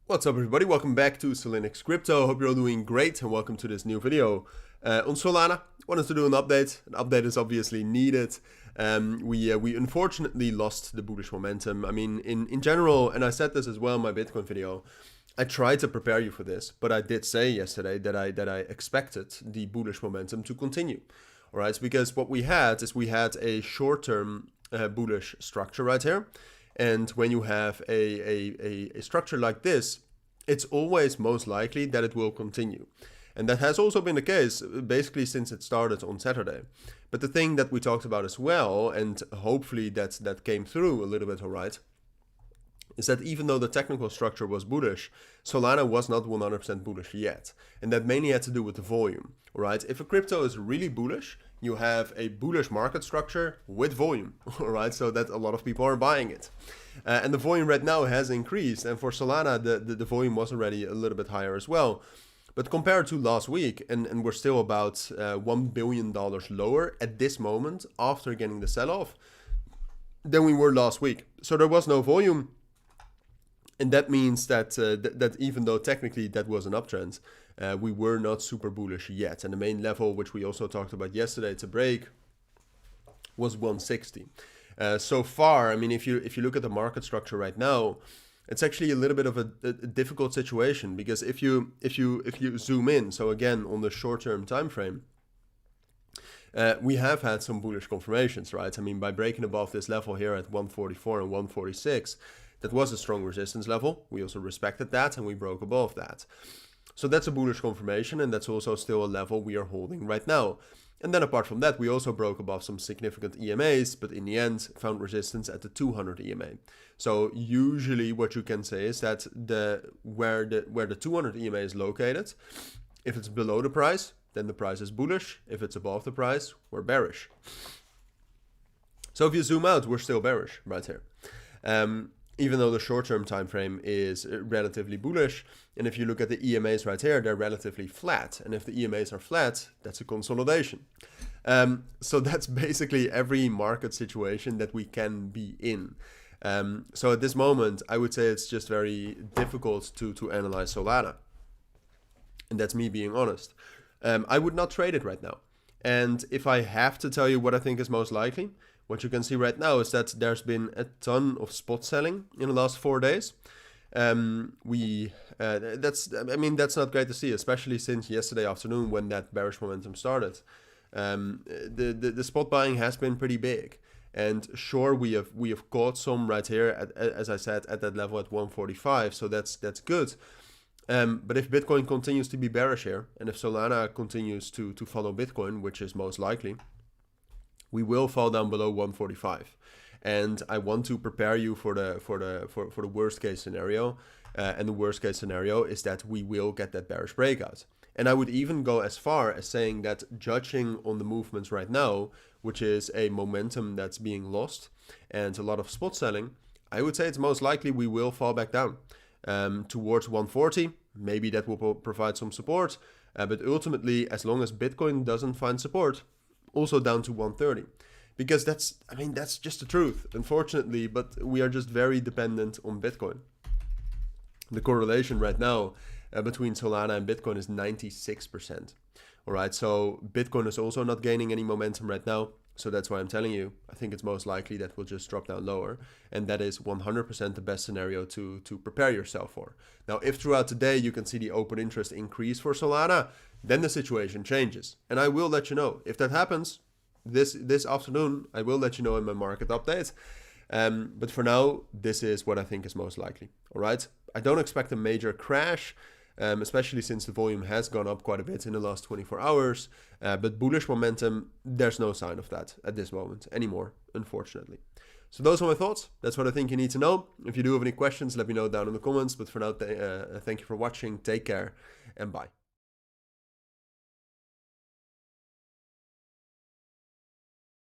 What's up everybody, welcome back to Solinix Crypto. Hope you're all doing great and welcome to this new video. On Solana, wanted to do an update. An update is obviously needed. We unfortunately lost the bullish momentum. I mean, in general, and I said this as well in my Bitcoin video, I tried to prepare you for this, but I did say yesterday that I expected the bullish momentum to continue. All right, because what we had is we had a short-term bullish structure right here. And when you have a structure like this, it's always most likely that it will continue. And that has also been the case basically since it started on Saturday. But the thing that we talked about as well, and hopefully that came through a little bit all right, is that even though the technical structure was bullish, Solana was not 100% bullish yet. And that mainly had to do with the volume, all right? If a crypto is really bullish, you have a bullish market structure with volume, all right? So that a lot of people are buying it. And the volume right now has increased. And for Solana, the volume was already a little bit higher as well. But compared to last week, and we're still about $1 billion lower at this moment after getting the sell-off than we were last week. So there was no volume. And that means that that even though technically that was an uptrend, we were not super bullish yet. And the main level, which we also talked about yesterday to break, was 160. So far, I mean, if you look at the market structure right now, it's actually a little bit of a difficult situation, because if you zoom in, so again on the short-term time frame, we have had some bullish confirmations, right? I mean, by breaking above this level here at 144 and 146. That was a strong resistance level. We also respected that and we broke above that. So that's a bullish confirmation, and that's also still a level we are holding right now. And then apart from that, we also broke above some significant EMAs, but in the end found resistance at the 200 EMA. So usually what you can say is that where the 200 EMA is located, if it's below the price, then the price is bullish. If it's above the price, we're bearish. So if you zoom out, we're still bearish right here. Even though the short-term time frame is relatively bullish. And if you look at the EMAs right here, they're relatively flat. And if the EMAs are flat, that's a consolidation. So that's basically every market situation that we can be in. So at this moment, I would say it's just very difficult to analyze Solana. And that's me being honest. I would not trade it right now. And if I have to tell you what I think is most likely, what you can see right now is that there's been a ton of spot selling in the last 4 days. That's not great to see, especially since yesterday afternoon when that bearish momentum started. The spot buying has been pretty big, and sure we have caught some right here at, as I said, at that level at 145. So that's good. But if Bitcoin continues to be bearish here, and if Solana continues to follow Bitcoin, which is most likely, we will fall down below 145, and I want to prepare you for the worst case scenario. And the worst case scenario is that we will get that bearish breakout. And I would even go as far as saying that, judging on the movements right now, which is a momentum that's being lost and a lot of spot selling, I would say it's most likely we will fall back down towards 140. Maybe that will provide some support, but ultimately, as long as Bitcoin doesn't find support, also down to 130, because that's just the truth, unfortunately. But we are just very dependent on Bitcoin. The correlation right now between Solana and Bitcoin is 96%. All right, so Bitcoin is also not gaining any momentum right now. So that's why I'm telling you, I think it's most likely that we'll just drop down lower. And that is 100% the best scenario to prepare yourself for. Now, if throughout the day you can see the open interest increase for Solana, then the situation changes. And I will let you know. If that happens this afternoon, I will let you know in my market update. But for now, this is what I think is most likely. All right, I don't expect a major crash. Especially since the volume has gone up quite a bit in the last 24 hours. But bullish momentum, there's no sign of that at this moment anymore, unfortunately. So those are my thoughts. That's what I think you need to know. If you do have any questions, let me know down in the comments. But for now, thank you for watching. Take care and bye.